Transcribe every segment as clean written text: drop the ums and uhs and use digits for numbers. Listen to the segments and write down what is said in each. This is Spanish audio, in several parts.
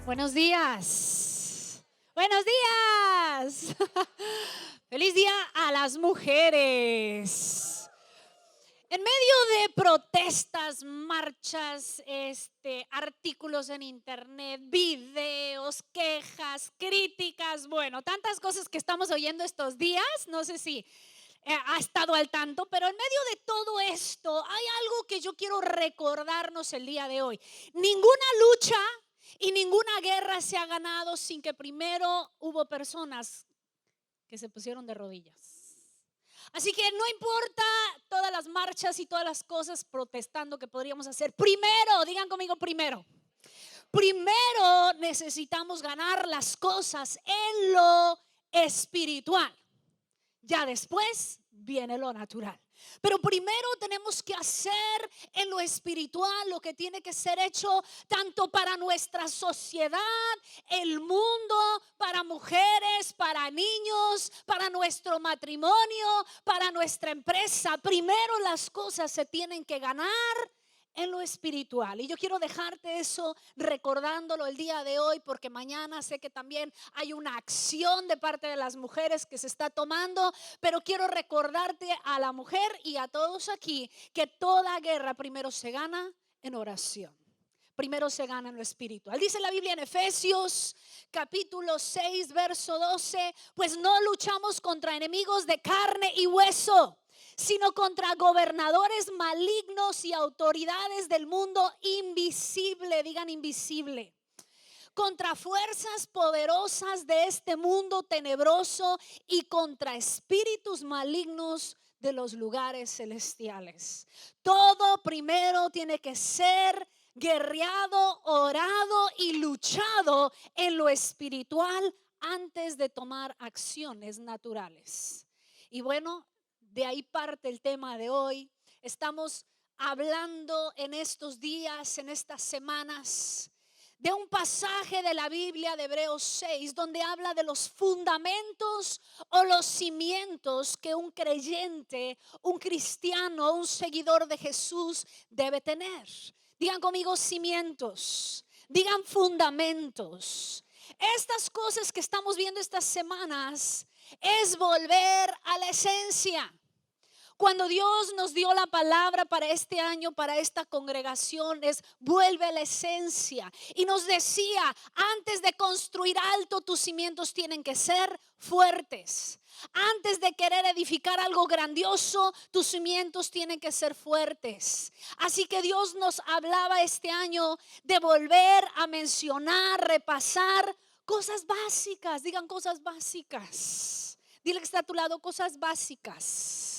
Buenos días. Buenos días. Feliz día a las mujeres. En medio de protestas, marchas, artículos en internet, videos, quejas, críticas, bueno, tantas cosas que estamos oyendo estos días, no sé si ha estado al tanto, pero en medio de todo esto hay algo que yo quiero recordarnos el día de hoy. Ninguna lucha y ninguna guerra se ha ganado sin que primero hubo personas que se pusieron de rodillas. Así que no importa todas las marchas y todas las cosas protestando que podríamos hacer. Primero, digan conmigo primero. Primero necesitamos ganar las cosas en lo espiritual. Ya después viene lo natural. Pero primero tenemos que hacer en lo espiritual lo que tiene que ser hecho tanto para nuestra sociedad, el mundo, para mujeres, para niños, para nuestro matrimonio, para nuestra empresa. Primero las cosas se tienen que ganar en lo espiritual. Y yo quiero dejarte eso recordándolo el día de hoy, porque mañana sé que también hay una acción de parte de las mujeres que se está tomando, pero quiero recordarte a la mujer y a todos aquí que toda guerra primero se gana en oración. Primero se gana en lo espiritual. Dice la Biblia en Efesios capítulo 6 verso 12, pues no luchamos contra enemigos de carne y hueso, sino contra gobernadores malignos y autoridades del mundo invisible, digan invisible, contra fuerzas poderosas de este mundo tenebroso y contra espíritus malignos de los lugares celestiales. Todo primero tiene que ser guerreado, orado y luchado en lo espiritual antes de tomar acciones naturales. Y bueno, de ahí parte el tema de hoy. Estamos hablando en estos días, en estas semanas, de un pasaje de la Biblia de Hebreos 6, donde habla de los fundamentos o los cimientos que un creyente, un cristiano, un seguidor de Jesús debe tener. Digan conmigo cimientos, digan fundamentos. Estas cosas que estamos viendo estas semanas es volver a la esencia. Cuando Dios nos dio la palabra para este año, para esta congregación, es vuelve a la esencia. Y nos decía, antes de construir alto, tus cimientos tienen que ser fuertes. Antes de querer edificar algo grandioso, tus cimientos tienen que ser fuertes. Así que Dios nos hablaba este año de volver a mencionar, repasar cosas básicas. Digan cosas básicas. Dile que está a tu lado, cosas básicas.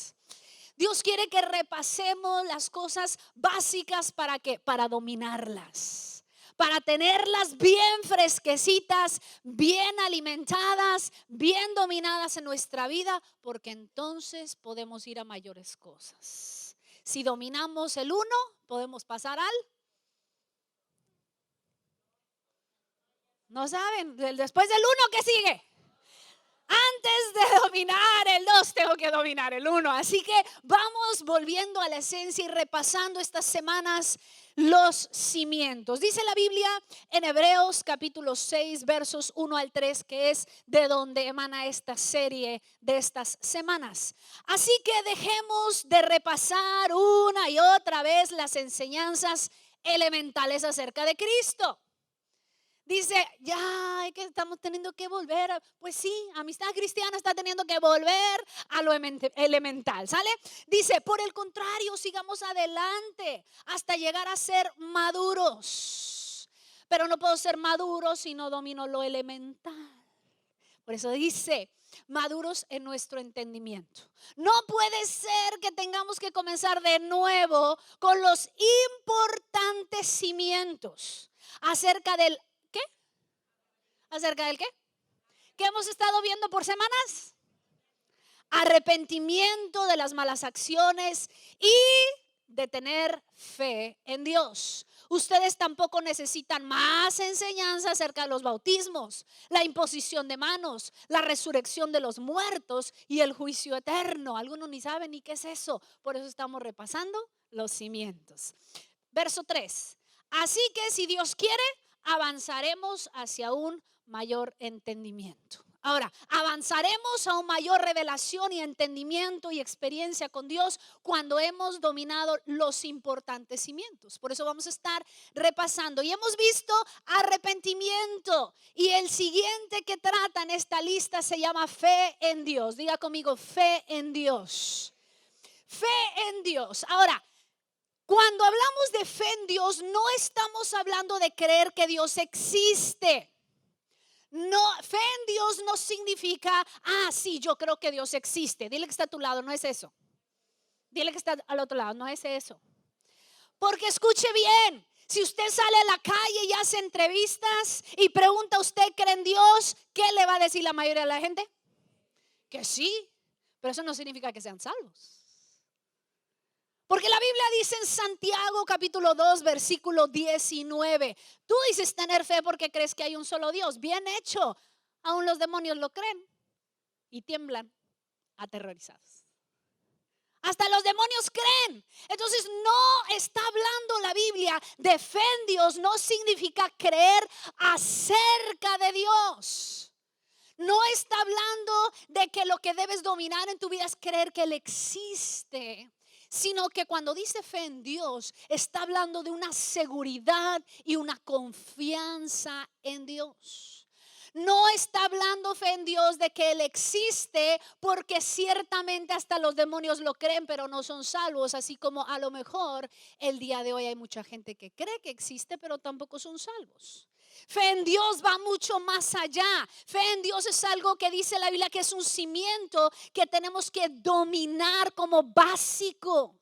Dios quiere que repasemos las cosas básicas. ¿Para qué? Para dominarlas, para tenerlas bien fresquecitas, bien alimentadas, bien dominadas en nuestra vida, porque entonces podemos ir a mayores cosas. Si dominamos el uno, podemos pasar al... No saben, después del uno, ¿qué sigue? Antes de dominar el 2 tengo que dominar el 1. Así que vamos volviendo a la esencia y repasando estas semanas los cimientos. Dice la Biblia en Hebreos capítulo 6 versos 1 al 3, que es de donde emana esta serie de estas semanas. Así que dejemos de repasar una y otra vez las enseñanzas elementales acerca de Cristo. Dice, ya que estamos teniendo que volver, pues sí, Amistad Cristiana está teniendo que volver a lo elemental, ¿sale? Dice, por el contrario, sigamos adelante hasta llegar a ser maduros. Pero no puedo ser maduro si no domino lo elemental. Por eso dice, maduros en nuestro entendimiento. No puede ser que tengamos que comenzar de nuevo con los importantes cimientos acerca del... ¿Acerca del qué? ¿Qué hemos estado viendo por semanas? Arrepentimiento de las malas acciones y de tener fe en Dios. Ustedes tampoco necesitan más enseñanza acerca de los bautismos, la imposición de manos, la resurrección de los muertos y el juicio eterno. Algunos ni saben ni qué es eso. Por eso estamos repasando los cimientos. Verso 3. Así que si Dios quiere, avanzaremos hacia un mayor entendimiento. Ahora, avanzaremos a una mayor revelación y entendimiento y experiencia con Dios cuando hemos dominado los importantes cimientos. Por eso vamos a estar repasando. Y hemos visto arrepentimiento. Y el siguiente que trata en esta lista se llama fe en Dios. Diga conmigo, fe en Dios. Fe en Dios. Ahora, cuando hablamos de fe en Dios, no estamos hablando de creer que Dios existe. No, fe en Dios no significa, sí, yo creo que Dios existe. Dile que está a tu lado, no es eso. Dile que está al otro lado, no es eso. Porque escuche bien, si usted sale a la calle y hace entrevistas y pregunta, ¿usted cree en Dios? ¿Qué le va a decir la mayoría de la gente? Que sí, pero eso no significa que sean salvos. Porque la Biblia dice en Santiago capítulo 2 versículo 19, tú dices tener fe porque crees que hay un solo Dios. Bien hecho, aún los demonios lo creen y tiemblan aterrorizados. Hasta los demonios creen. Entonces no está hablando la Biblia de fe en Dios, no significa creer acerca de Dios. No está hablando de que lo que debes dominar en tu vida es creer que Él existe, sino que cuando dice fe en Dios, está hablando de una seguridad y una confianza en Dios. No está hablando fe en Dios de que Él existe, porque ciertamente hasta los demonios lo creen, pero no son salvos. Así como a lo mejor el día de hoy hay mucha gente que cree que existe, pero tampoco son salvos. Fe en Dios va mucho más allá. Fe en Dios es algo que dice la Biblia que es un cimiento que tenemos que dominar como básico.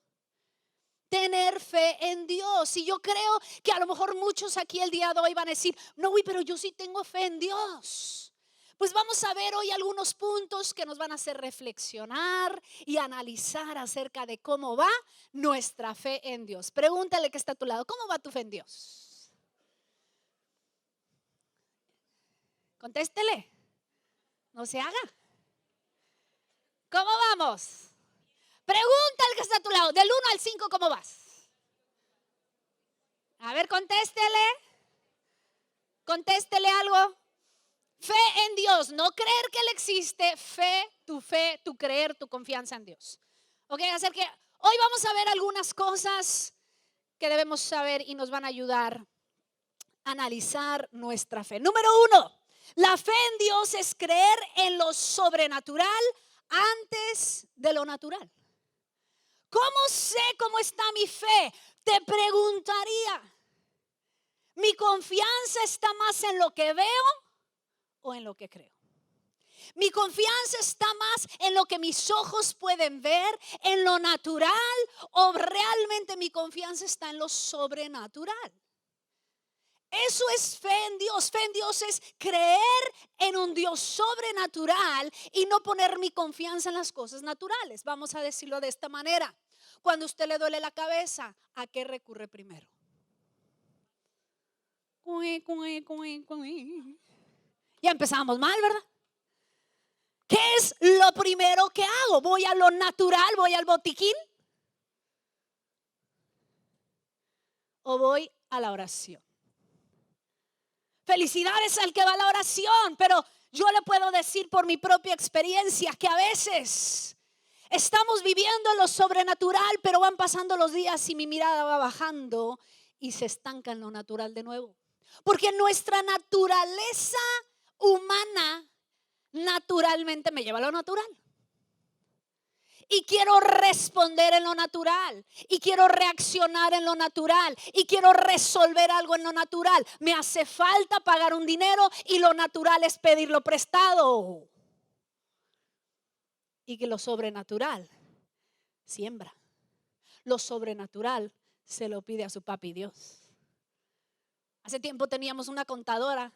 Tener fe en Dios. Y yo creo que a lo mejor muchos aquí el día de hoy van a decir, no, pero yo sí tengo fe en Dios. Pues vamos a ver hoy algunos puntos que nos van a hacer reflexionar y analizar acerca de cómo va nuestra fe en Dios. Pregúntale que está a tu lado, ¿cómo va tu fe en Dios? Contéstele, no se haga. ¿Cómo vamos? Pregúntale que está a tu lado, del 1 al 5, ¿cómo vas? A ver, contéstele algo. Fe en Dios, no creer que Él existe, fe, tu creer, tu confianza en Dios. Ok, así que hoy vamos a ver algunas cosas que debemos saber y nos van a ayudar a analizar nuestra fe. Número 1, la fe en Dios es creer en lo sobrenatural antes de lo natural. ¿Cómo sé cómo está mi fe? Te preguntaría, ¿mi confianza está más en lo que veo o en lo que creo? Mi confianza está más en lo que mis ojos pueden ver, en lo natural, o realmente mi confianza está en lo sobrenatural. Eso es fe en Dios. Fe en Dios es creer en un Dios sobrenatural y no poner mi confianza en las cosas naturales. Vamos a decirlo de esta manera. Cuando a usted le duele la cabeza, ¿a qué recurre primero? Ya empezamos mal, ¿verdad? ¿Qué es lo primero que hago? ¿Voy a lo natural? ¿Voy al botiquín? ¿O voy a la oración? Felicidades al que va a la oración, pero yo le puedo decir por mi propia experiencia que a veces estamos viviendo lo sobrenatural, pero van pasando los días y mi mirada va bajando y se estanca en lo natural de nuevo. Porque nuestra naturaleza humana naturalmente me lleva a lo natural. Y quiero responder en lo natural. Y quiero reaccionar en lo natural. Y quiero resolver algo en lo natural. Me hace falta pagar un dinero y lo natural es pedirlo prestado. Y que lo sobrenatural siembra. Lo sobrenatural se lo pide a su papi Dios. Hace tiempo teníamos una contadora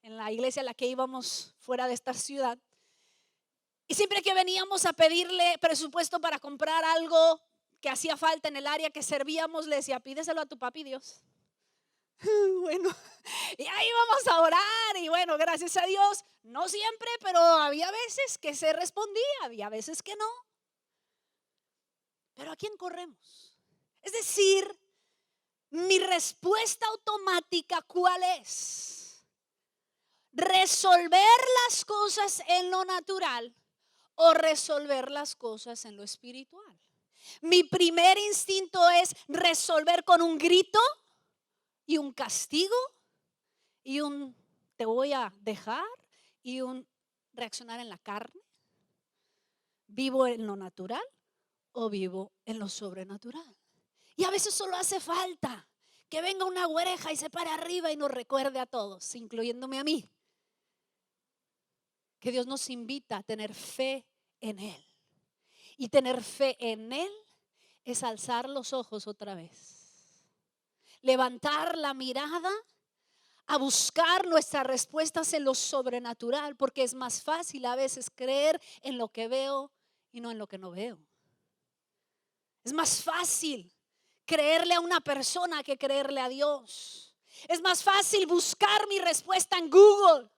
en la iglesia a la que íbamos fuera de esta ciudad. Y siempre que veníamos a pedirle presupuesto para comprar algo que hacía falta en el área que servíamos, le decía, pídeselo a tu papi Dios. Bueno, y ahí vamos a orar y bueno, gracias a Dios, no siempre, pero había veces que se respondía, había veces que no. Pero ¿a quién corremos? Es decir, mi respuesta automática, ¿cuál es? ¿Resolver las cosas en lo natural o resolver las cosas en lo espiritual? Mi primer instinto es resolver con un grito y un castigo y un te voy a dejar y un reaccionar en la carne. ¿Vivo en lo natural o vivo en lo sobrenatural? Y a veces solo hace falta que venga una güereja y se pare arriba y nos recuerde a todos, incluyéndome a mí, que Dios nos invita a tener fe en Él. Y tener fe en Él es alzar los ojos otra vez, levantar la mirada a buscar nuestras respuestas en lo sobrenatural, porque es más fácil a veces creer en lo que veo y no en lo que no veo. Es más fácil creerle a una persona que creerle a Dios. Es más fácil buscar mi respuesta en Google,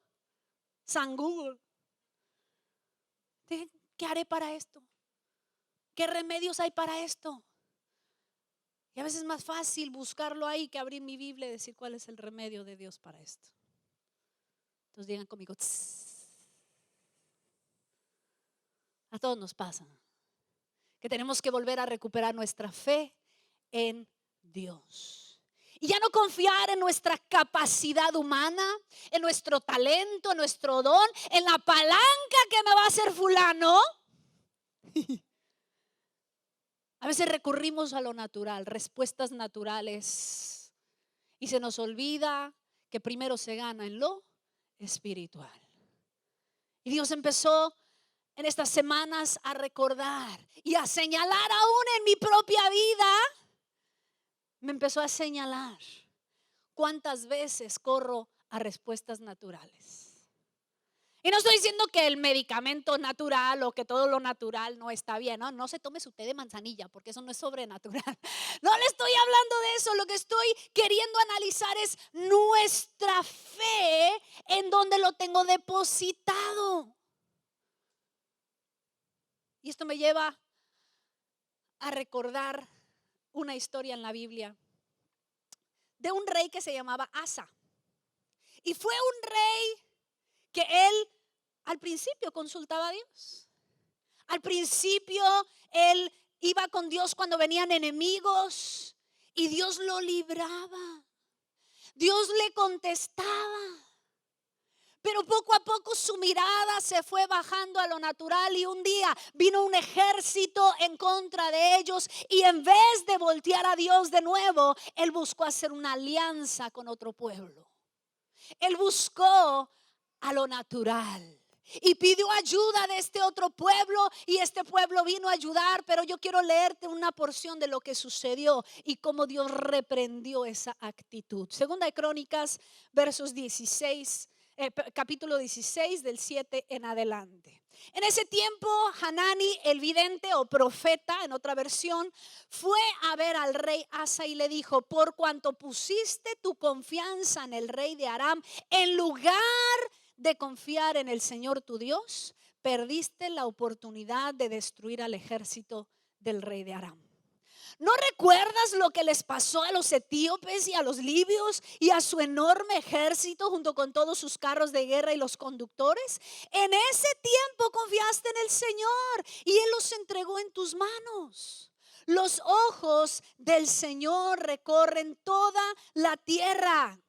San Google. ¿Qué haré para esto? ¿Qué remedios hay para esto? Y a veces es más fácil buscarlo ahí que abrir mi Biblia y decir cuál es el remedio de Dios para esto. Entonces digan conmigo, tss. A todos nos pasa que tenemos que volver a recuperar nuestra fe en Dios. Y ya no confiar en nuestra capacidad humana, en nuestro talento, en nuestro don, en la palanca que me va a hacer fulano. A veces recurrimos a lo natural, respuestas naturales. Y se nos olvida que primero se gana en lo espiritual. Y Dios empezó en estas semanas a recordar y a señalar aún en mi propia vida. Me empezó a señalar cuántas veces corro a respuestas naturales. Y no estoy diciendo que el medicamento natural o que todo lo natural no está bien. No se tome su té de manzanilla porque eso no es sobrenatural. No le estoy hablando de eso. Lo que estoy queriendo analizar es nuestra fe en donde lo tengo depositado. Y esto me lleva a recordar una historia en la Biblia de un rey que se llamaba Asa. Y fue un rey que él al principio consultaba a Dios. Al principio él iba con Dios cuando venían enemigos y Dios lo libraba. Dios le contestaba. Pero poco a poco su mirada se fue bajando a lo natural y un día vino un ejército en contra de ellos y en vez de voltear a Dios de nuevo, él buscó hacer una alianza con otro pueblo. Él buscó a lo natural y pidió ayuda de este otro pueblo y este pueblo vino a ayudar, pero yo quiero leerte una porción de lo que sucedió y cómo Dios reprendió esa actitud. Segunda de Crónicas, capítulo 16 del 7 en adelante. En ese tiempo Hanani el vidente o profeta en otra versión fue a ver al rey Asa y le dijo: por cuanto pusiste tu confianza en el rey de Aram en lugar de confiar en el Señor tu Dios, perdiste la oportunidad de destruir al ejército del rey de Aram. ¿No recuerdas lo que les pasó a los etíopes y a los libios y a su enorme ejército junto con todos sus carros de guerra y los conductores? En ese tiempo confiaste en el Señor y Él los entregó en tus manos. Los ojos del Señor recorren toda la tierra.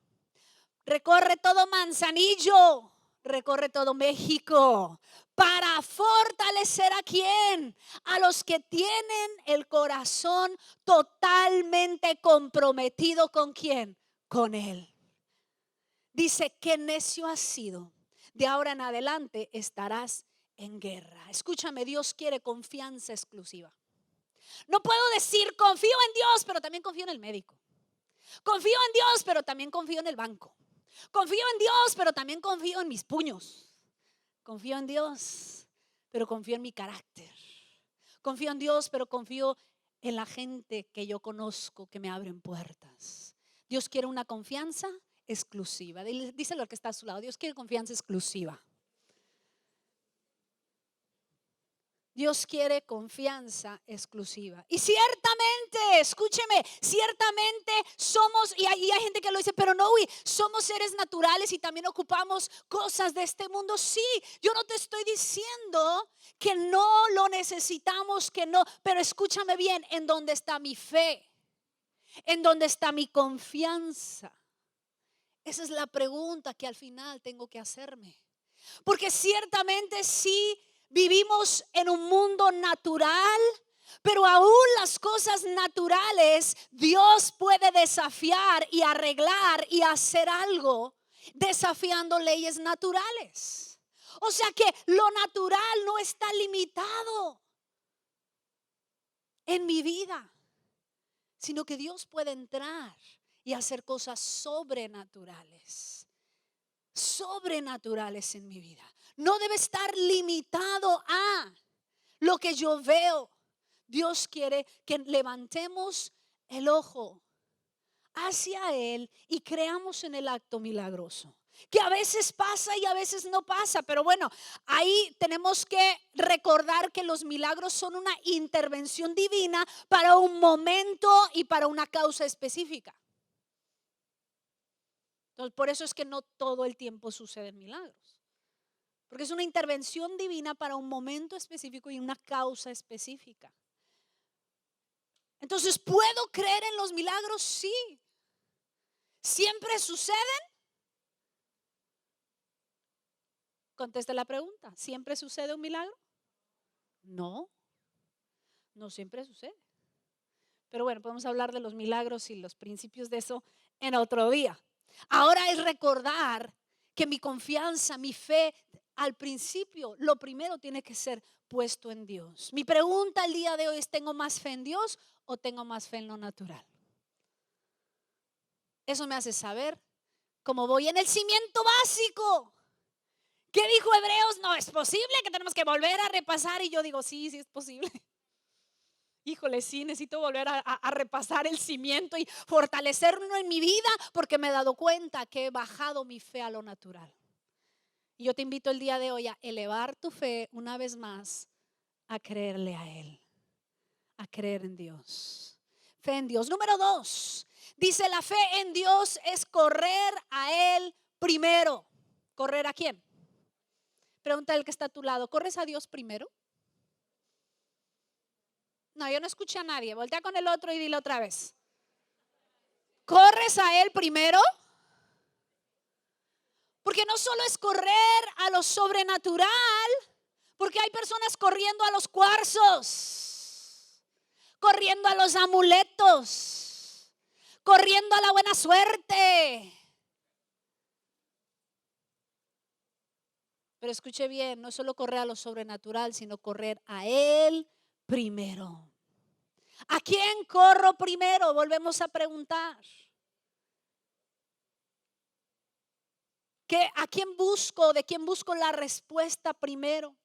Recorre todo Manzanillo, recorre todo México, para fortalecer a quién, a los que tienen el corazón totalmente comprometido con quién, con Él. Dice: qué necio has sido, de ahora en adelante estarás en guerra. Escúchame, Dios quiere confianza exclusiva. No puedo decir confío en Dios, pero también confío en el médico. Confío en Dios, pero también confío en el banco. Confío en Dios, pero también confío en mis puños. Confío en Dios, pero confío en mi carácter. Confío en Dios, pero confío en la gente que yo conozco que me abren puertas. Dios quiere una confianza exclusiva. Díselo al que está a su lado: Dios quiere confianza exclusiva. Dios quiere confianza exclusiva. Y ciertamente, escúcheme, ciertamente somos, y hay gente que lo dice, pero no, somos seres naturales y también ocupamos cosas de este mundo. Sí, yo no te estoy diciendo que no lo necesitamos, que no, pero escúchame bien, ¿en dónde está mi fe? ¿En dónde está mi confianza? Esa es la pregunta que al final tengo que hacerme. Porque ciertamente sí vivimos en un mundo natural, pero aún las cosas naturales Dios puede desafiar y arreglar y hacer algo desafiando leyes naturales. O sea que lo natural no está limitado en mi vida, sino que Dios puede entrar y hacer cosas sobrenaturales en mi vida. No debe estar limitado a lo que yo veo. Dios quiere que levantemos el ojo hacia Él y creamos en el acto milagroso, que a veces pasa y a veces no pasa. Pero bueno, ahí tenemos que recordar que los milagros son una intervención divina para un momento y para una causa específica. Entonces, por eso es que no todo el tiempo suceden milagros, porque es una intervención divina para un momento específico y una causa específica. Entonces, ¿puedo creer en los milagros? Sí. ¿Siempre suceden? Conteste la pregunta. ¿Siempre sucede un milagro? No, no siempre sucede. Pero bueno, podemos hablar de los milagros y los principios de eso en otro día. Ahora es recordar que mi confianza, mi fe, al principio, lo primero tiene que ser puesto en Dios. Mi pregunta el día de hoy es: ¿tengo más fe en Dios o tengo más fe en lo natural? Eso me hace saber cómo voy en el cimiento básico. ¿Qué dijo Hebreos? No es posible, que tenemos que volver a repasar. Y yo digo, sí, sí es posible. Híjole, sí, necesito volver a repasar el cimiento y fortalecerlo en mi vida, porque me he dado cuenta que he bajado mi fe a lo natural. Y yo te invito el día de hoy a elevar tu fe una vez más, a creerle a Él, a creer en Dios. Fe en Dios. Número 2, dice: la fe en Dios es correr a Él primero. ¿Correr a quién? Pregunta al que está a tu lado: ¿corres a Dios primero? No, yo no escuché a nadie. Voltea con el otro y dile otra vez: ¿corres a Él primero? Porque no solo es correr a lo sobrenatural, porque hay personas corriendo a los cuarzos, corriendo a los amuletos, corriendo a la buena suerte. Pero escuche bien, no solo correr a lo sobrenatural, sino correr a Él primero. ¿A quién corro primero? Volvemos a preguntar. ¿A quién busco? ¿De quién busco la respuesta primero?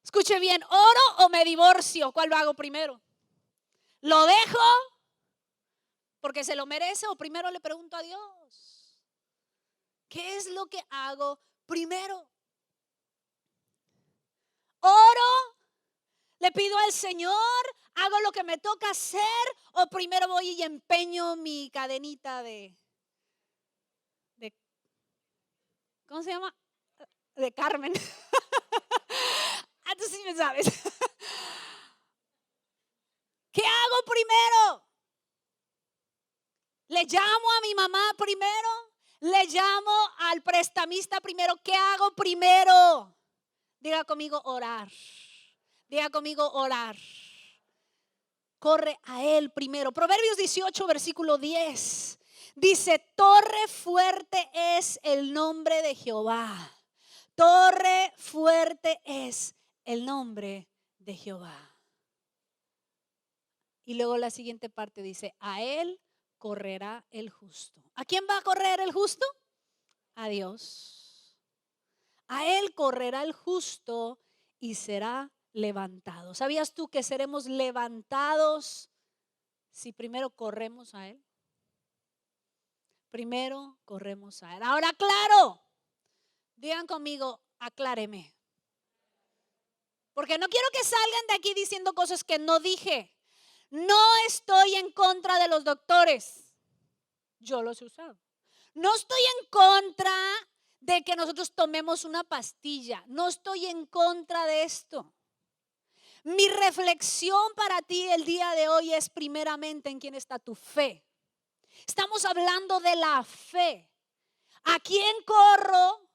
Escuche bien: ¿oro o me divorcio? ¿Cuál lo hago primero? ¿Lo dejo porque se lo merece o primero le pregunto a Dios? ¿Qué es lo que hago primero? ¿Oro? ¿Le pido al Señor? ¿Hago lo que me toca hacer? ¿O primero voy y empeño mi cadenita de ¿cómo se llama? De Carmen. Tú sí me sabes. ¿Qué hago primero? ¿Le llamo a mi mamá primero? ¿Le llamo al prestamista primero? ¿Qué hago primero? Diga conmigo: orar. Diga conmigo: orar. Corre a Él primero. Proverbios 18, versículo 10. Dice: torre fuerte es el nombre de Jehová. Torre fuerte es el nombre de Jehová. Y luego la siguiente parte dice: a Él correrá el justo. ¿A quién va a correr el justo? A Dios. A Él correrá el justo y será levantado. ¿Sabías tú que seremos levantados si primero corremos a Él? Primero corremos a Él. Ahora, claro, digan conmigo: acláreme. porque no quiero que salgan de aquí diciendo cosas que no dije. No estoy en contra de los doctores. Yo los he usado. No estoy en contra de que nosotros tomemos una pastilla. No estoy en contra de esto. Mi reflexión para ti el día de hoy es primeramente en quién está tu fe. Estamos hablando de la fe. ¿A quién corro?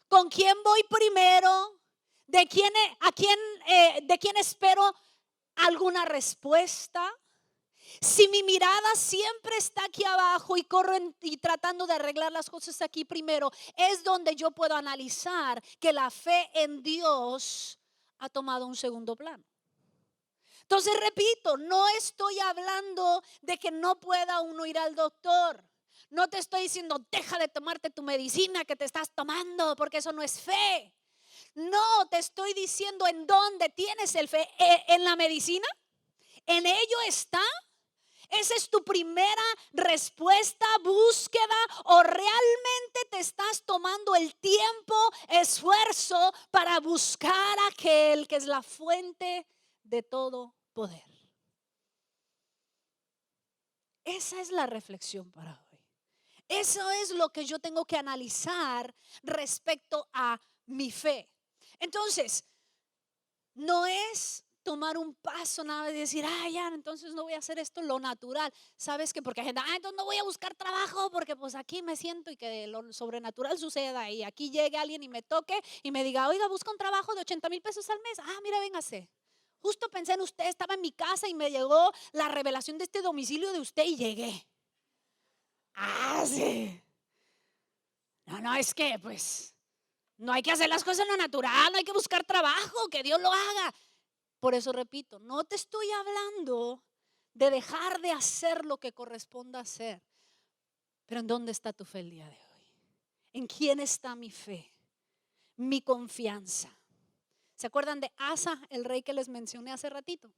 ¿Con quién voy primero? ¿De quién espero alguna respuesta? Si mi mirada siempre está aquí abajo y corro y tratando de arreglar las cosas aquí primero, es donde yo puedo analizar que la fe en Dios ha tomado un segundo plano. Entonces repito, no estoy hablando de que no pueda uno ir al doctor. No te estoy diciendo deja de tomarte tu medicina que te estás tomando, porque eso no es fe. No, te estoy diciendo en dónde tienes el fe. ¿En la medicina? ¿En ello está? ¿Esa es tu primera respuesta, búsqueda, o realmente te estás tomando el tiempo, esfuerzo para buscar a aquel que es la fuente de todo poder? Esa es la reflexión para hoy. Eso es lo que yo tengo que analizar respecto a mi fe. Entonces, no es tomar un paso nada de decir, ya, entonces no voy a hacer esto lo natural. ¿Sabes qué? Porque hay gente, entonces no voy a buscar trabajo porque pues aquí me siento y que lo sobrenatural suceda y aquí llegue alguien y me toque y me diga, oiga, busca un trabajo de 80,000 pesos al mes. Mira, véngase. Justo pensé en usted, estaba en mi casa y me llegó la revelación de este domicilio de usted y llegué. Sí. No, es que pues no hay que hacer las cosas en lo natural, no hay que buscar trabajo, que Dios lo haga. Por eso repito, no te estoy hablando de dejar de hacer lo que corresponda hacer. Pero ¿en dónde está tu fe el día de hoy? ¿En quién está mi fe? Mi confianza. ¿Se acuerdan de Asa, el rey que les mencioné hace ratito?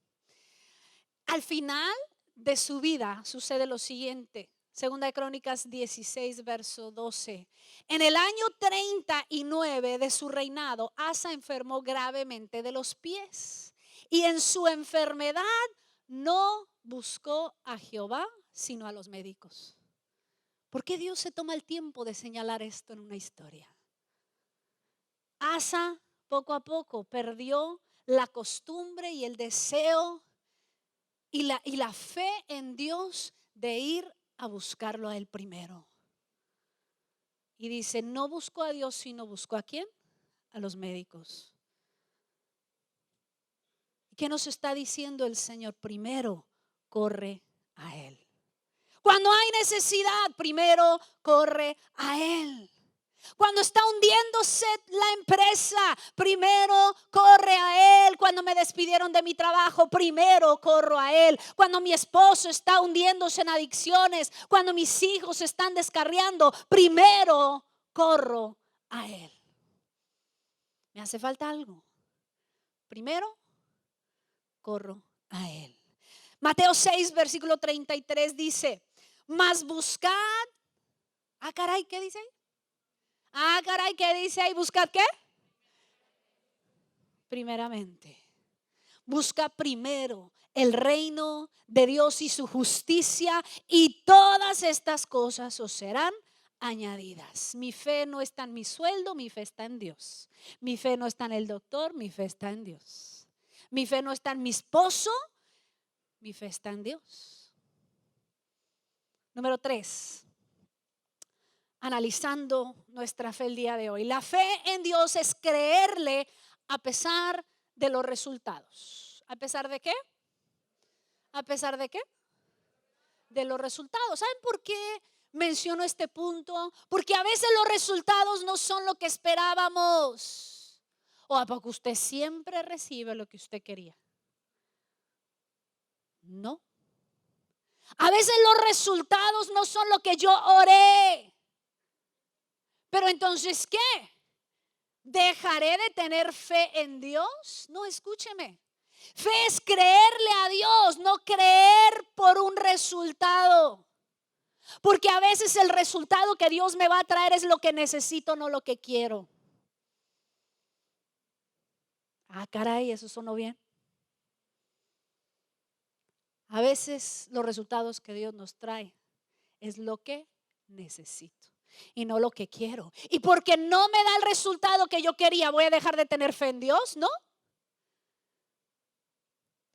Al final de su vida sucede lo siguiente. Segunda de Crónicas 16, verso 12. En el año 39 de su reinado, Asa enfermó gravemente de los pies. Y en su enfermedad no buscó a Jehová, sino a los médicos. ¿Por qué Dios se toma el tiempo de señalar esto en una historia? Asa poco a poco perdió la costumbre y el deseo y la fe en Dios de ir a buscarlo a él primero. Y dice, no buscó a Dios, sino buscó ¿a quién? A los médicos. ¿Qué nos está diciendo el Señor? Primero, corre a Él. Cuando hay necesidad, primero corre a Él. Cuando está hundiéndose la empresa, primero corre a Él. Cuando me despidieron de mi trabajo, primero corro a Él. Cuando mi esposo está hundiéndose en adicciones, cuando mis hijos están descarriando, primero corro a Él. ¿Me hace falta algo? Primero corro a Él. Mateo 6, versículo 33 dice, mas buscad. Caray, ¿qué dice ahí? Caray, ¿qué dice ahí? ¿Buscad qué? Primeramente. Busca primero el reino de Dios y su justicia, y todas estas cosas os serán añadidas. Mi fe no está en mi sueldo, mi fe está en Dios. Mi fe no está en el doctor, mi fe está en Dios. Mi fe no está en mi esposo, mi fe está en Dios. Número 3. Analizando nuestra fe el día de hoy. La fe en Dios es creerle a pesar de los resultados. ¿A pesar de qué? ¿A pesar de qué? De los resultados. ¿Saben por qué menciono este punto? Porque a veces los resultados no son lo que esperábamos. ¿O a poco usted siempre recibe lo que usted quería? No. A veces los resultados no son lo que yo oré. Pero entonces, ¿qué? ¿Dejaré de tener fe en Dios? No, escúcheme. Fe es creerle a Dios, no creer por un resultado. Porque a veces el resultado que Dios me va a traer es lo que necesito, no lo que quiero. Ah, caray, eso sonó bien. A veces los resultados que Dios nos trae es lo que necesito y no lo que quiero. Y porque no me da el resultado que yo quería, ¿voy a dejar de tener fe en Dios? No.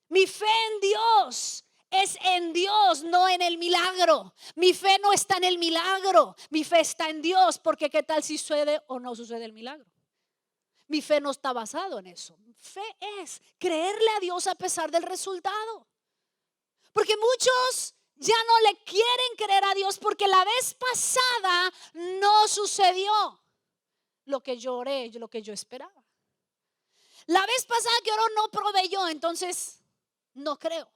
Mi fe en Dios es en Dios, no en el milagro. Mi fe no está en el milagro. Mi fe está en Dios, porque ¿qué tal si sucede o no sucede el milagro? Mi fe no está basado en eso. Fe es creerle a Dios a pesar del resultado. Porque muchos ya no le quieren creer a Dios porque la vez pasada no sucedió lo que yo oré, lo que yo esperaba. La vez pasada que oró no proveyó, entonces no creo.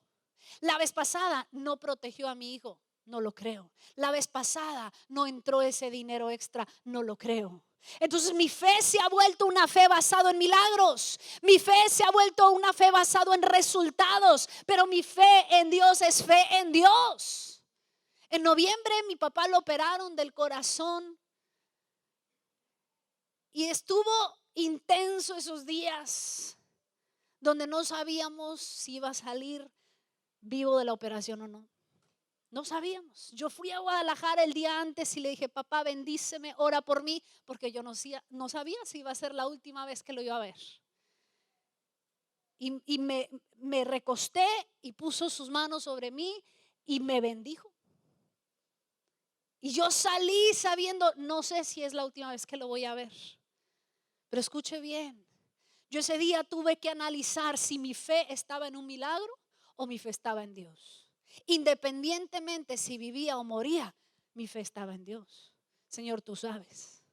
La vez pasada no protegió a mi hijo, no lo creo. La vez pasada no entró ese dinero extra, no lo creo. Entonces mi fe se ha vuelto una fe basada en milagros. Mi fe se ha vuelto una fe basada en resultados. Pero mi fe en Dios es fe en Dios. En noviembre mi papá lo operaron del corazón y estuvo intenso esos días donde no sabíamos si iba a salir vivo de la operación o no. No sabíamos. Yo fui a Guadalajara el día antes y le dije: papá, bendíceme, ora por mí, porque yo no sabía si iba a ser la última vez que lo iba a ver. Y me recosté y puso sus manos sobre mí y me bendijo. Y yo salí sabiendo, no sé si es la última vez que lo voy a ver. Pero escuche bien, yo ese día tuve que analizar si mi fe estaba en un milagro o mi fe estaba en Dios. Independientemente si vivía o moría, mi fe estaba en Dios. Señor, tú sabes.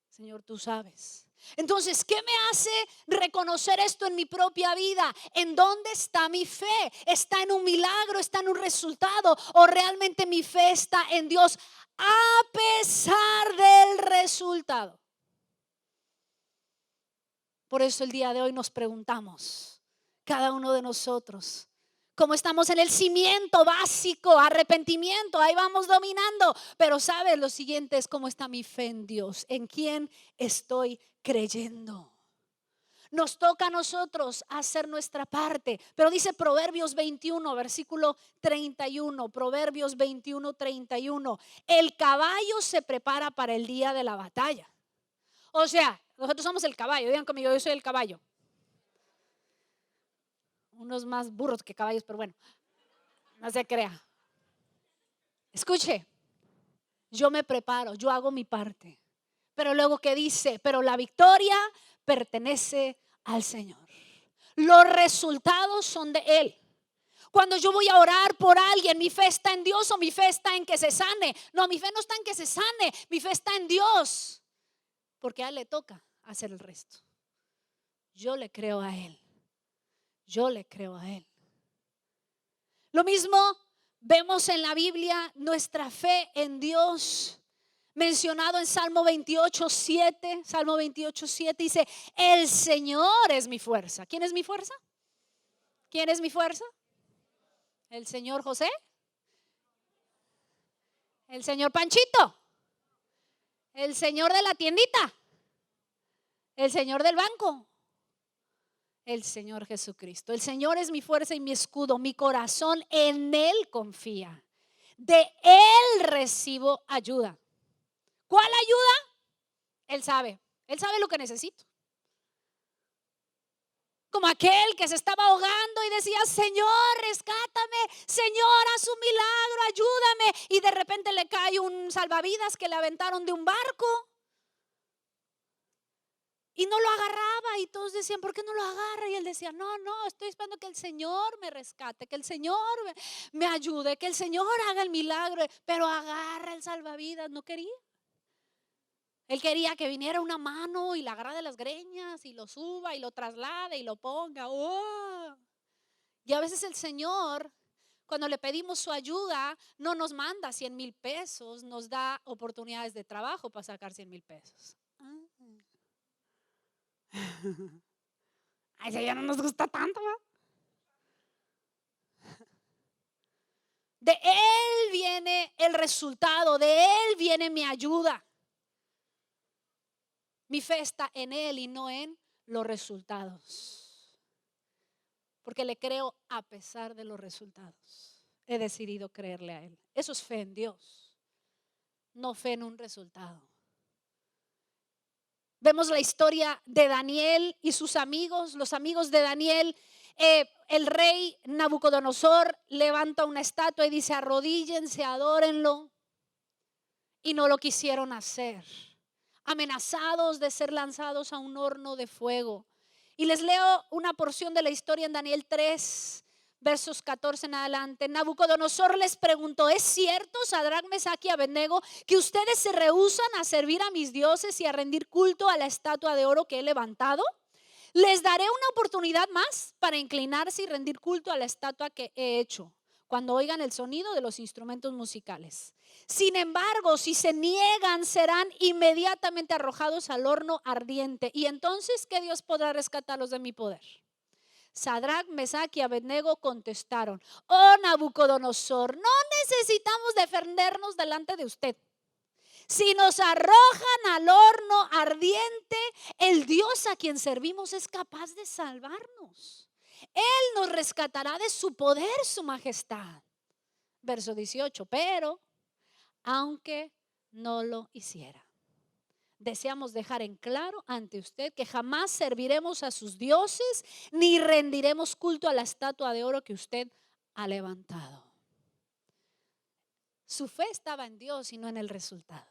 Señor, tú sabes. Entonces, ¿qué me hace reconocer esto en mi propia vida? ¿En dónde está mi fe? ¿Está en un milagro? ¿Está en un resultado? ¿O realmente mi fe está en Dios a pesar del resultado? Por eso el día de hoy nos preguntamos, cada uno de nosotros, ¿cómo estamos en el cimiento básico? Arrepentimiento, ahí vamos dominando. Pero sabes, lo siguiente es: ¿cómo está mi fe en Dios? ¿En quién estoy creyendo? Nos toca a nosotros hacer nuestra parte. Pero dice Proverbios 21, versículo 31. Proverbios 21, 31. El caballo se prepara para el día de la batalla. O sea, nosotros somos el caballo. Digan conmigo: yo soy el caballo. Unos más burros que caballos, pero bueno, no se crea. Escuche, yo me preparo, yo hago mi parte. Pero luego, ¿qué dice? Pero la victoria pertenece al Señor. Los resultados son de Él. Cuando yo voy a orar por alguien, ¿mi fe está en Dios o mi fe está en que se sane? No, mi fe no está en que se sane, mi fe está en Dios. Porque a Él le toca hacer el resto. Yo le creo a Él. Yo le creo a Él. Lo mismo vemos en la Biblia nuestra fe en Dios, mencionado en Salmo 28:7. Salmo 28:7 dice: el Señor es mi fuerza. ¿Quién es mi fuerza? ¿Quién es mi fuerza? El señor José. El señor Panchito. El señor de la tiendita. El señor del banco. El Señor Jesucristo. El Señor es mi fuerza y mi escudo. Mi corazón en Él confía. De Él recibo ayuda. ¿Cuál ayuda? Él sabe. Él sabe lo que necesito. Como aquel que se estaba ahogando y decía: Señor, rescátame, Señor, haz un milagro, ayúdame. Y de repente le cae un salvavidas que le aventaron de un barco. Y no lo agarraba y todos decían: ¿por qué no lo agarra? Y él decía: no, estoy esperando que el Señor me rescate, que el Señor me ayude, que el Señor haga el milagro. Pero agarra el salvavidas, no quería. Él quería que viniera una mano y la agarra de las greñas y lo suba y lo traslade y lo ponga. ¡Oh! Y a veces el Señor, cuando le pedimos su ayuda, no nos manda 100,000 pesos, nos da oportunidades de trabajo para sacar 100,000 pesos. Ay, si ya no nos gusta tanto, ¿verdad? De Él viene el resultado, de Él viene mi ayuda. Mi fe está en Él y no en los resultados. Porque le creo a pesar de los resultados. He decidido creerle a Él. Eso es fe en Dios, no fe en un resultado. Vemos la historia de Daniel y sus amigos, los amigos de Daniel. El rey Nabucodonosor levanta una estatua y dice: arrodíllense, adórenlo. Y no lo quisieron hacer, amenazados de ser lanzados a un horno de fuego. Y les leo una porción de la historia en Daniel 3, versos 14 en adelante. Nabucodonosor les preguntó: ¿es cierto, Sadrac, Mesach y Abednego, que ustedes se rehúsan a servir a mis dioses y a rendir culto a la estatua de oro que he levantado? Les daré una oportunidad más para inclinarse y rendir culto a la estatua que he hecho cuando oigan el sonido de los instrumentos musicales. Sin embargo, si se niegan, serán inmediatamente arrojados al horno ardiente. Y entonces, ¿qué Dios podrá rescatarlos de mi poder? Sadrac, Mesach y Abednego contestaron: oh Nabucodonosor, no necesitamos defendernos delante de usted. Si nos arrojan al horno ardiente, el Dios a quien servimos es capaz de salvarnos. Él nos rescatará de su poder, su majestad. Verso 18, pero aunque no lo hiciera, deseamos dejar en claro ante usted que jamás serviremos a sus dioses ni rendiremos culto a la estatua de oro que usted ha levantado. Su fe estaba en Dios y no en el resultado.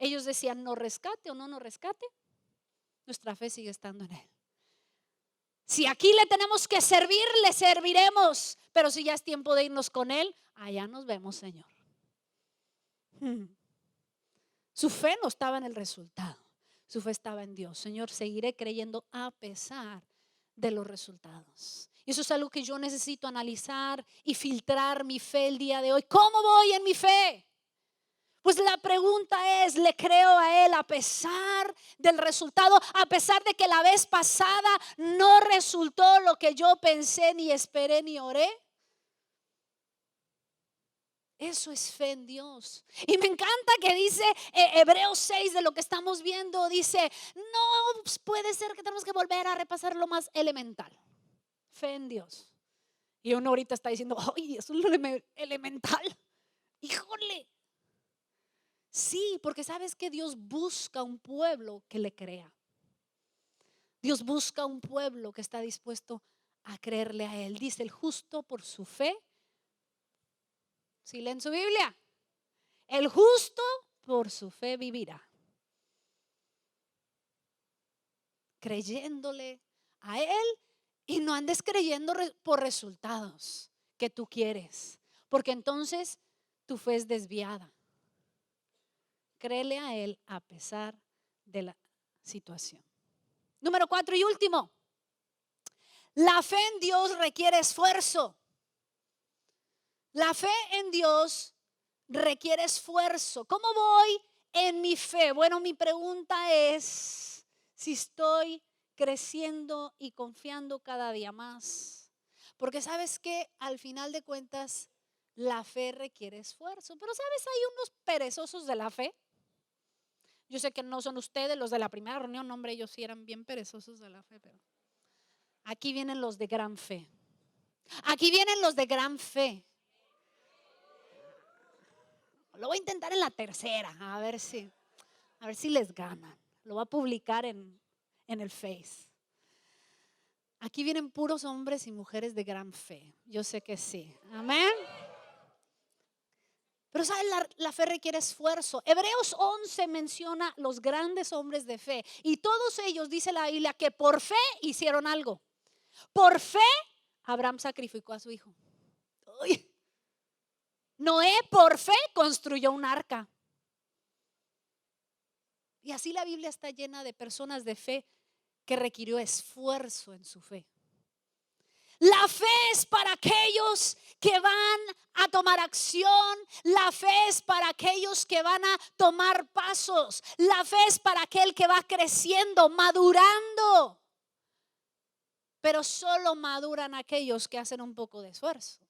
Ellos decían: no rescate o no nos rescate, nuestra fe sigue estando en Él. Si aquí le tenemos que servir, le serviremos. Pero si ya es tiempo de irnos con Él, allá nos vemos, Señor. Su fe no estaba en el resultado, su fe estaba en Dios. Señor, seguiré creyendo a pesar de los resultados. Y eso es algo que yo necesito analizar y filtrar mi fe el día de hoy. ¿Cómo voy en mi fe? Pues la pregunta es: ¿le creo a Él a pesar del resultado? A pesar de que la vez pasada no resultó lo que yo pensé, ni esperé, ni oré. Eso es fe en Dios. Y me encanta que dice Hebreos 6, de lo que estamos viendo, dice: no puede ser que tenemos que volver a repasar lo más elemental. Fe en Dios. Y uno ahorita está diciendo: ¡ay, eso es lo elemental! ¡Híjole! Sí, porque sabes que Dios busca un pueblo que le crea. Dios busca un pueblo que está dispuesto a creerle a Él. Dice: el justo por su fe. Si leen su Biblia, el justo por su fe vivirá. Creyéndole a Él, y no andes creyendo por resultados que tú quieres, porque entonces tu fe es desviada. Créele a Él a pesar de la situación. Número 4 y último: la fe en Dios requiere esfuerzo. La fe en Dios requiere esfuerzo. ¿Cómo voy en mi fe? Bueno, mi pregunta es si estoy creciendo y confiando cada día más. Porque sabes que al final de cuentas la fe requiere esfuerzo. Pero sabes, hay unos perezosos de la fe. Yo sé que no son ustedes los de la primera reunión, hombre, ellos sí eran bien perezosos de la fe, pero aquí vienen los de gran fe. Aquí vienen los de gran fe. Lo voy a intentar en la tercera, a ver si les ganan. Lo voy a publicar en el Face. Aquí vienen puros hombres y mujeres de gran fe. Yo sé que sí. Amén. Pero ¿sabes? La fe requiere esfuerzo. Hebreos 11 menciona los grandes hombres de fe. Y todos ellos, dice la Biblia, que por fe hicieron algo. Por fe, Abraham sacrificó a su hijo. Uy. Noé por fe construyó un arca. Y así la Biblia está llena de personas de fe que requirió esfuerzo en su fe. La fe es para aquellos que van a tomar acción. La fe es para aquellos que van a tomar pasos. La fe es para aquel que va creciendo, madurando. Pero solo maduran aquellos que hacen un poco de esfuerzo.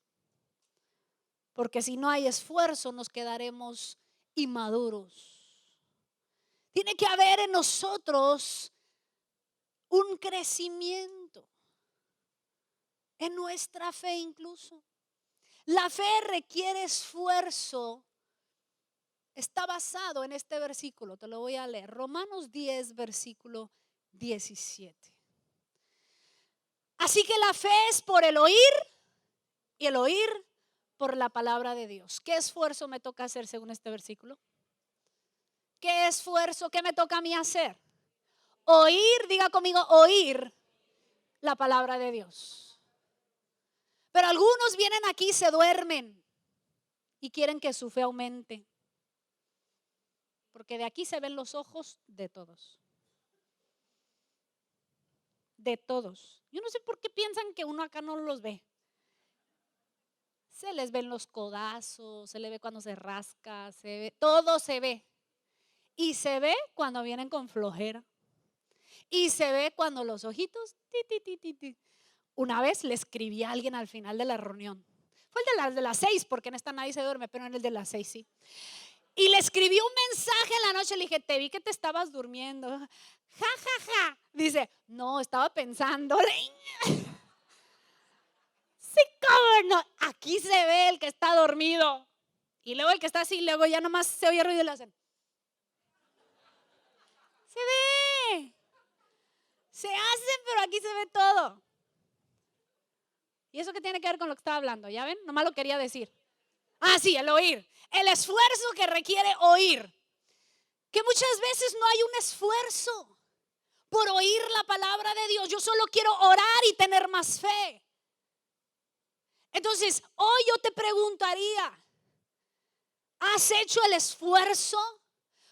Porque si no hay esfuerzo, nos quedaremos inmaduros. Tiene que haber en nosotros un crecimiento en nuestra fe incluso. La fe requiere esfuerzo. Está basado en este versículo, te lo voy a leer. Romanos 10, versículo 17. Así que la fe es por el oír y el oír por la palabra de Dios. ¿Qué esfuerzo me toca hacer según este versículo? ¿Qué esfuerzo que me toca a mí hacer? Oír, diga conmigo, oír la palabra de Dios. Pero algunos vienen aquí y se duermen y quieren que su fe aumente. Porque de aquí se ven los ojos de todos. De todos. Yo no sé por qué piensan que uno acá no los ve. Se les ven los codazos, se le ve cuando se rasca, se ve, todo se ve. Y se ve cuando vienen con flojera. Y se ve cuando los ojitos, ti, ti, ti, ti, ti. Una vez le escribí a alguien al final de la reunión. Fue el de las 6, porque en esta nadie se duerme, pero en el de las 6 sí. Y le escribí un mensaje en la noche, le dije, te vi que te estabas durmiendo. Ja, ja, ja. Dice, no, estaba pensando. Sí, cómo no. Aquí se ve el que está dormido. Y luego el que está así, luego ya nomás se oye ruido y le hacen. Se ve. Se hace, pero aquí se ve todo. ¿Y eso qué tiene que ver con lo que estaba hablando? ¿Ya ven? Nomás lo quería decir. Ah, sí, el oír. El esfuerzo que requiere oír. Que muchas veces no hay un esfuerzo por oír la palabra de Dios. Yo solo quiero orar y tener más fe. Entonces, hoy yo te preguntaría, ¿has hecho el esfuerzo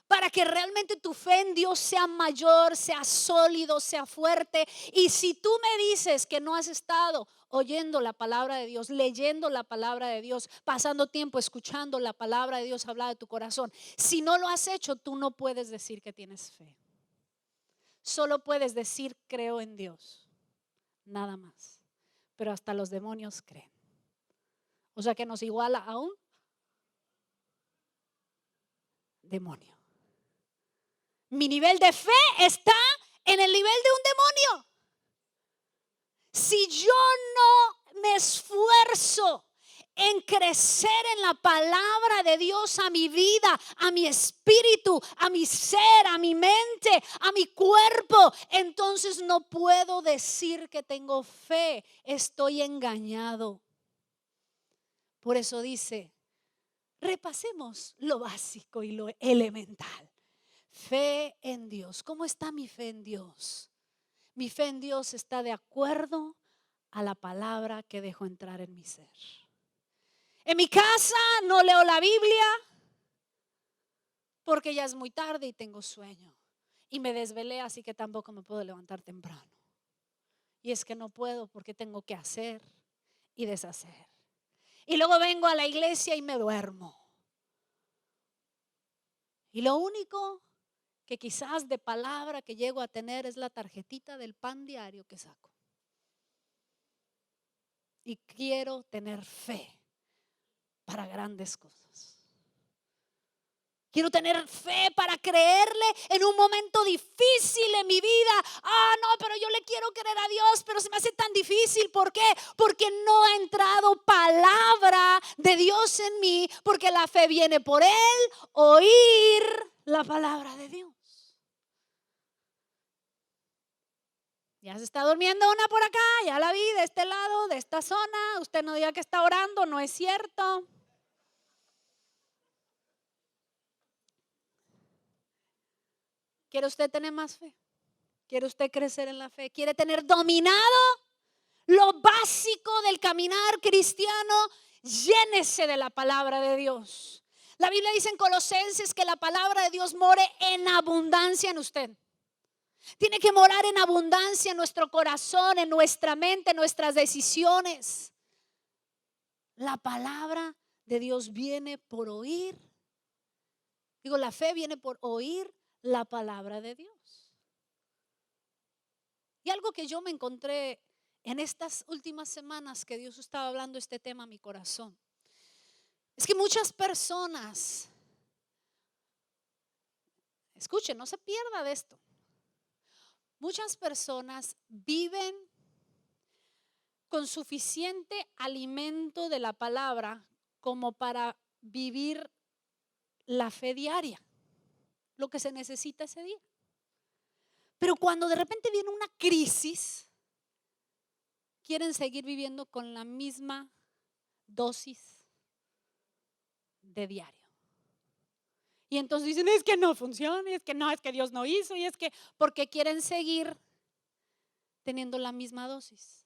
para que realmente tu fe en Dios sea mayor, sea sólido, sea fuerte? Y si tú me dices que no has estado oyendo la palabra de Dios, leyendo la palabra de Dios, pasando tiempo escuchando la palabra de Dios hablar de tu corazón, si no lo has hecho, tú no puedes decir que tienes fe. Solo puedes decir creo en Dios, nada más. Pero hasta los demonios creen. O sea que nos iguala a un demonio. Mi nivel de fe está en el nivel de un demonio. Si yo no me esfuerzo en crecer en la palabra de Dios a mi vida, a mi espíritu, a mi ser, a mi mente, a mi cuerpo, entonces no puedo decir que tengo fe. Estoy engañado. Por eso dice, repasemos lo básico y lo elemental. Fe en Dios. ¿Cómo está mi fe en Dios? Mi fe en Dios está de acuerdo a la palabra que dejo entrar en mi ser. En mi casa no leo la Biblia porque ya es muy tarde y tengo sueño. Y me desvelé, así que tampoco me puedo levantar temprano. Y es que no puedo porque tengo que hacer y deshacer. Y luego vengo a la iglesia y me duermo. Y lo único que quizás de palabra que llego a tener es la tarjetita del pan diario que saco. Y quiero tener fe para grandes cosas. Quiero tener fe para creerle en un momento difícil en mi vida. Ah, no, pero yo le quiero creer a Dios, pero se me hace tan difícil. ¿Por qué? Porque no ha entrado palabra de Dios en mí. Porque la fe viene por Él, oír la palabra de Dios. Ya se está durmiendo una por acá, ya la vi de este lado, de esta zona. Usted no diga que está orando, no es cierto. ¿Quiere usted tener más fe? ¿Quiere usted crecer en la fe? ¿Quiere tener dominado lo básico del caminar cristiano? Llénese de la palabra de Dios. La Biblia dice en Colosenses que la palabra de Dios more en abundancia en usted. Tiene que morar en abundancia en nuestro corazón, en nuestra mente, en nuestras decisiones. La palabra de Dios viene por oír. Digo, la fe viene por oír la palabra de Dios. Y algo que yo me encontré en estas últimas semanas que Dios estaba hablando este tema a mi corazón, es que muchas personas, escuchen, no se pierda de esto. Muchas personas viven con suficiente alimento de la palabra como para vivir la fe diaria, lo que se necesita ese día. Pero cuando de repente viene una crisis, quieren seguir viviendo con la misma dosis de diario. Y entonces dicen, es que no funciona, es que no, es que Dios no hizo, y es que porque quieren seguir teniendo la misma dosis.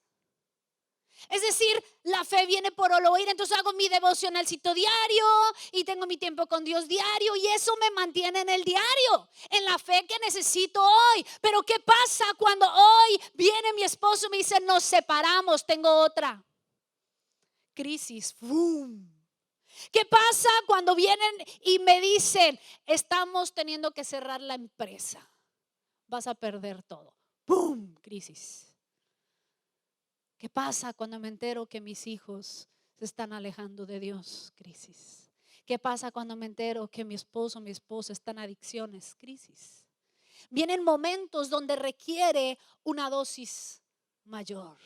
Es decir, la fe viene por el oír, entonces hago mi devocionalcito diario y tengo mi tiempo con Dios diario y eso me mantiene en el diario, en la fe que necesito hoy. Pero ¿qué pasa cuando hoy viene mi esposo y me dice, nos separamos, tengo otra crisis? ¡Bum! ¿Qué pasa cuando vienen y me dicen, estamos teniendo que cerrar la empresa? Vas a perder todo. ¡Bum! Crisis. ¿Qué pasa cuando me entero que mis hijos se están alejando de Dios? Crisis. ¿Qué pasa cuando me entero que mi esposo, mi esposa están en adicciones? Crisis. Vienen momentos donde requiere una dosis mayor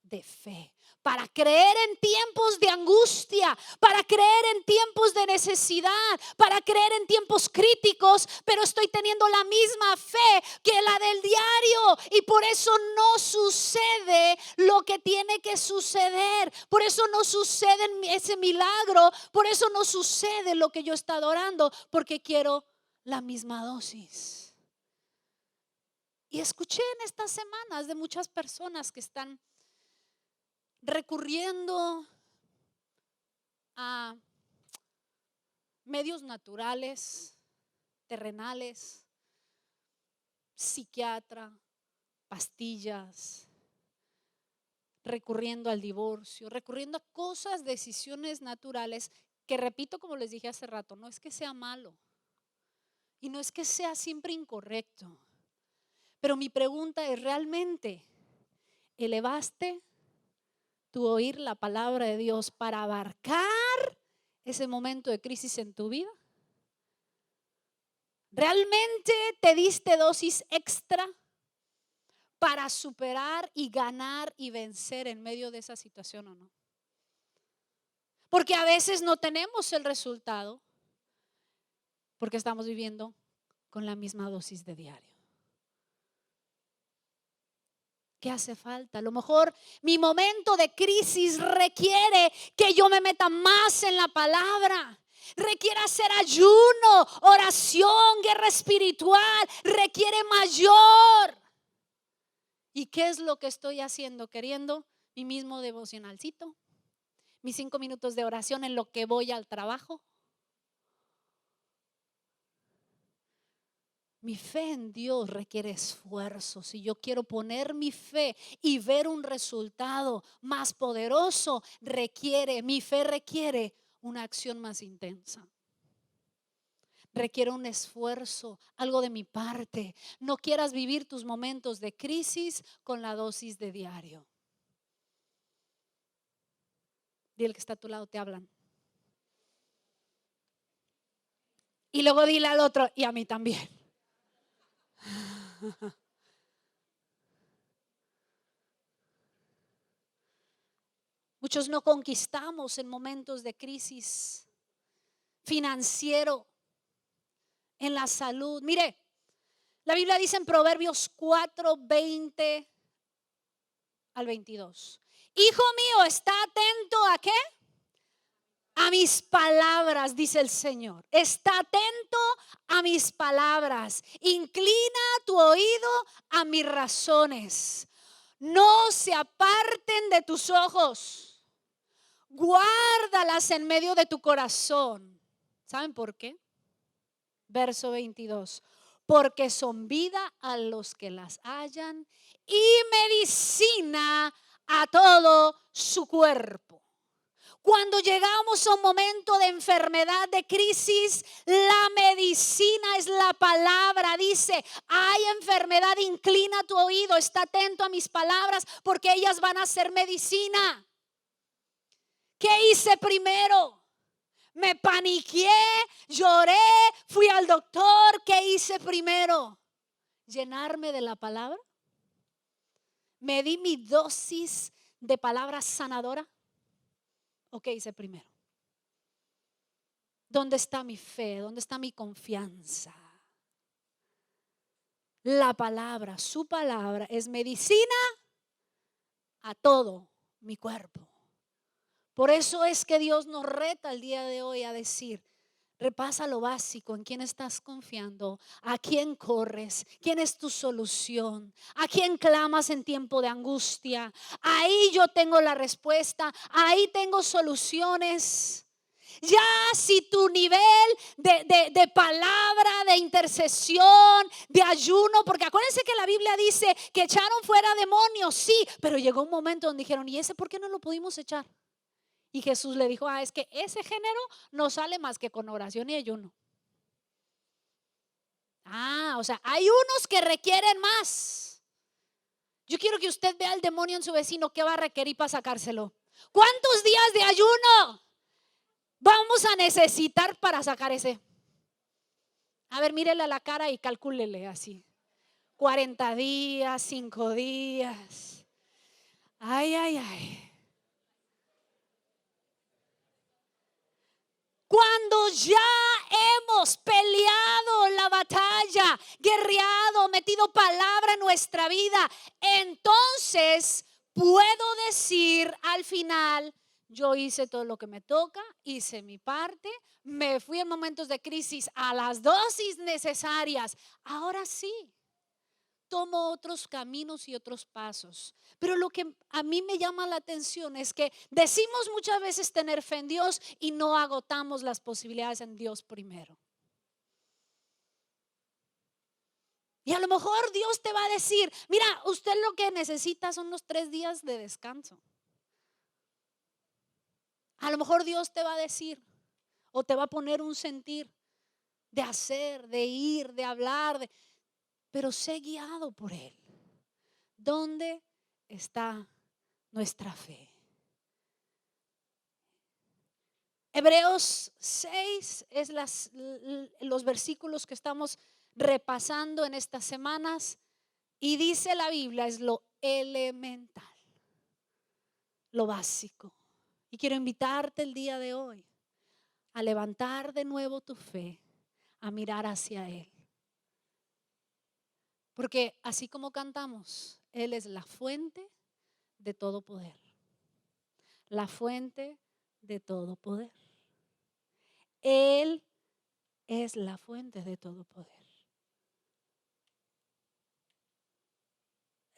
de fe para creer en tiempos de angustia, para creer en tiempos de necesidad, para creer en tiempos críticos, pero estoy teniendo la misma fe que la del diario y por eso no sucede lo que tiene que suceder, por eso no sucede ese milagro, por eso no sucede lo que yo he estado orando, porque quiero la misma dosis. Y escuché en estas semanas de muchas personas que están recurriendo a medios naturales, terrenales, psiquiatra, pastillas, recurriendo al divorcio, recurriendo a cosas, decisiones naturales que, repito, como les dije hace rato, no es que sea malo y no es que sea siempre incorrecto, pero mi pregunta es, ¿realmente elevaste tu oír la palabra de Dios para abarcar ese momento de crisis en tu vida? ¿Realmente te diste dosis extra para superar y ganar y vencer en medio de esa situación o no? Porque a veces no tenemos el resultado porque estamos viviendo con la misma dosis de diario. ¿Qué hace falta? A lo mejor mi momento de crisis requiere que yo me meta más en la palabra. Requiere hacer ayuno, oración, guerra espiritual. Requiere mayor. ¿Y qué es lo que estoy haciendo? Queriendo mi mismo devocionalcito, mis 5 minutos de oración en lo que voy al trabajo. Mi fe en Dios requiere esfuerzo. Si yo quiero poner mi fe y ver un resultado más poderoso, mi fe requiere una acción más intensa. Requiere un esfuerzo, algo de mi parte. No quieras vivir tus momentos de crisis con la dosis de diario. Dile que está a tu lado, te hablan. Y luego dile al otro, y a mí también. Muchos no conquistamos en momentos de crisis financiero, en la salud. Mire, la Biblia dice en Proverbios 4, 20 al 22. Hijo mío, está atento ¿a qué? A mis palabras, dice el Señor. Está atento a mis palabras. Inclina tu oído a mis razones. No se aparten de tus ojos. Guárdalas en medio de tu corazón. ¿Saben por qué? Verso 22. Porque son vida a los que las hallan y medicina a todo su cuerpo. Cuando llegamos a un momento de enfermedad, de crisis, la medicina es la palabra. Dice, hay enfermedad, inclina tu oído, está atento a mis palabras, porque ellas van a ser medicina. ¿Qué hice primero? Me paniqué, lloré, fui al doctor. ¿Qué hice primero? llenarme de la palabra. Me di mi dosis de palabra sanadora. ¿O qué hice primero? ¿Dónde está mi fe? ¿Dónde está mi confianza? La palabra, su palabra es medicina a todo mi cuerpo. Por eso es que Dios nos reta el día de hoy a decir: repasa lo básico, en quién estás confiando, a quién corres, quién es tu solución, a quién clamas en tiempo de angustia. Ahí yo tengo la respuesta, ahí tengo soluciones. Ya si tu nivel de palabra, de intercesión, de ayuno, porque acuérdense que la Biblia dice que echaron fuera demonios, sí, pero llegó un momento donde dijeron: ¿y ese por qué no lo pudimos echar? Y Jesús le dijo: es que ese género no sale más que con oración y ayuno. O sea, hay unos que requieren más. Yo quiero que usted vea al demonio en su vecino, ¿qué va a requerir para sacárselo? ¿Cuántos días de ayuno vamos a necesitar para sacar ese? A ver, mírele a la cara y calcúlele así: 40 días, 5 días. Ay. Cuando ya hemos peleado la batalla, guerreado, metido palabra en nuestra vida, entonces puedo decir al final: yo hice todo lo que me toca, hice mi parte, me fui en momentos de crisis a las dosis necesarias. Ahora sí, tomo otros caminos y otros pasos. Pero lo que a mí me llama la atención es que decimos muchas veces tener fe en Dios y no agotamos las posibilidades en Dios primero. Y a lo mejor Dios te va a decir: mira, usted lo que necesita son unos 3 días de descanso. A lo mejor Dios te va a decir, o te va a poner un sentir de hacer, de ir, de hablar, pero sé guiado por Él. ¿Dónde está nuestra fe? Hebreos 6 es los versículos que estamos repasando en estas semanas, y dice la Biblia: es lo elemental, lo básico. Y quiero invitarte el día de hoy a levantar de nuevo tu fe, a mirar hacia Él. Porque así como cantamos, Él es la fuente de todo poder. La fuente de todo poder. Él es la fuente de todo poder.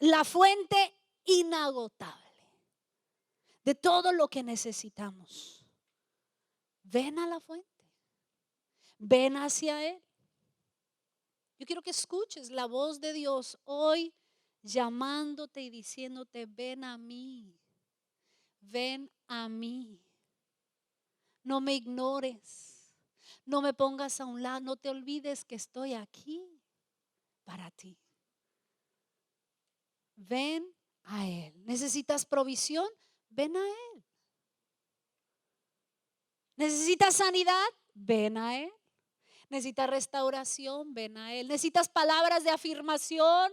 La fuente inagotable de todo lo que necesitamos. Ven a la fuente. Ven hacia Él. Yo quiero que escuches la voz de Dios hoy llamándote y diciéndote: ven a mí. Ven a mí. No me ignores. No me pongas a un lado. No te olvides que estoy aquí para ti. Ven a Él. ¿Necesitas provisión? Ven a Él. ¿Necesitas sanidad? Ven a Él. ¿Necesitas restauración? Ven a Él. ¿Necesitas palabras de afirmación?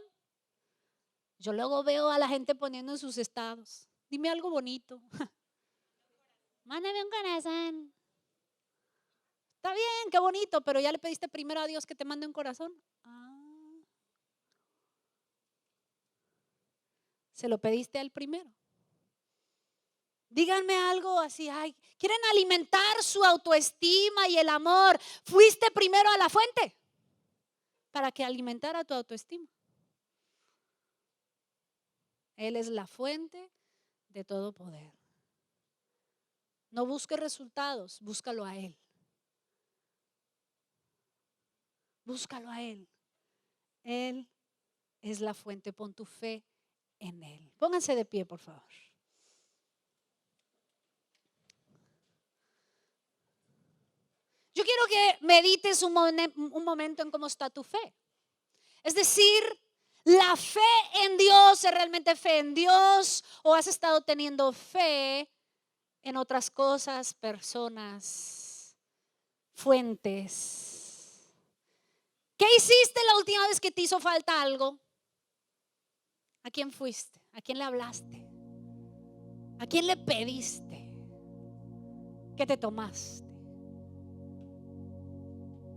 Yo luego veo a la gente poniendo en sus estados: dime algo bonito. Mándame un corazón. Está bien, qué bonito, pero ya le pediste primero a Dios que te mande un corazón. Se lo pediste al primero. Díganme algo así: quieren alimentar su autoestima y el amor. Fuiste primero a la fuente para que alimentara tu autoestima. Él es la fuente de todo poder. No busques resultados, búscalo a Él. Búscalo a Él. Él es la fuente. Pon tu fe en Él. Pónganse de pie, por favor. Yo quiero que medites un momento en cómo está tu fe. Es decir, ¿la fe en Dios es realmente fe en Dios, o has estado teniendo fe en otras cosas, personas, fuentes? ¿Qué hiciste la última vez que te hizo falta algo? ¿A quién fuiste? ¿A quién le hablaste? ¿A quién le pediste? ¿Qué te tomaste?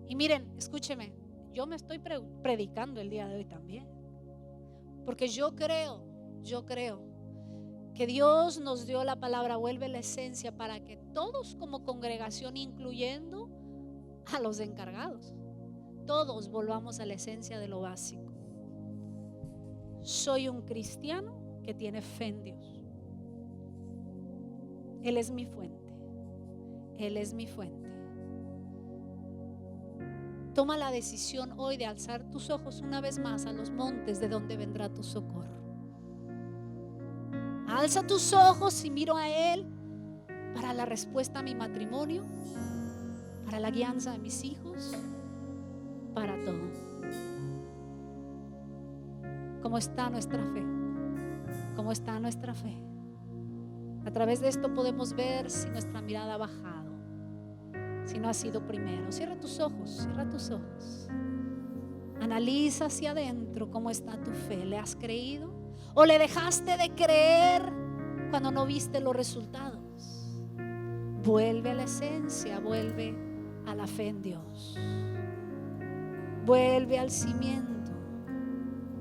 Y miren, escúcheme, yo me estoy predicando el día de hoy también, porque yo creo que Dios nos dio la palabra vuelve la esencia para que todos como congregación, incluyendo a los encargados, todos volvamos a la esencia de lo básico. Soy un cristiano que tiene fe en Dios. Él es mi fuente. Él es mi fuente. Toma la decisión hoy de alzar tus ojos una vez más a los montes de donde vendrá tu socorro. Alza tus ojos y miro a Él para la respuesta a mi matrimonio, para la guianza de mis hijos, para todo. ¿Cómo está nuestra fe? ¿Cómo está nuestra fe? A través de esto podemos ver si nuestra mirada ha bajado, si no ha sido primero. Cierra tus ojos, cierra tus ojos. Analiza hacia adentro cómo está tu fe. ¿Le has creído? ¿O le dejaste de creer cuando no viste los resultados? Vuelve a la esencia, vuelve a la fe en Dios. Vuelve al cimiento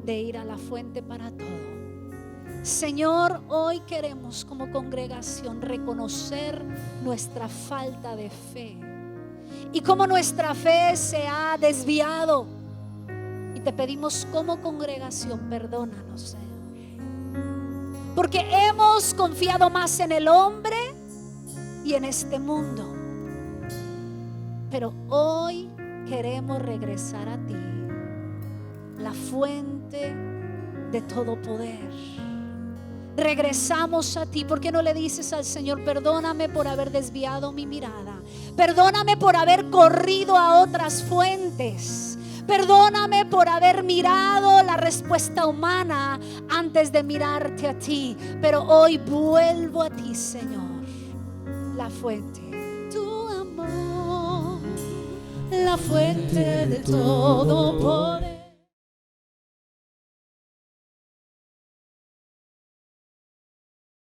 de ir a la fuente para todo. Señor, hoy queremos como congregación reconocer nuestra falta de fe y cómo nuestra fe se ha desviado. Y te pedimos como congregación, perdónanos, Señor, porque hemos confiado más en el hombre y en este mundo. Pero hoy queremos regresar a ti, la fuente de todo poder. Regresamos a ti. ¿Por qué no le dices al Señor: perdóname por haber desviado mi mirada, perdóname por haber corrido a otras fuentes, perdóname por haber mirado la respuesta humana antes de mirarte a ti? Pero hoy vuelvo a ti, Señor, la fuente, tu amor, la fuente de todo poder.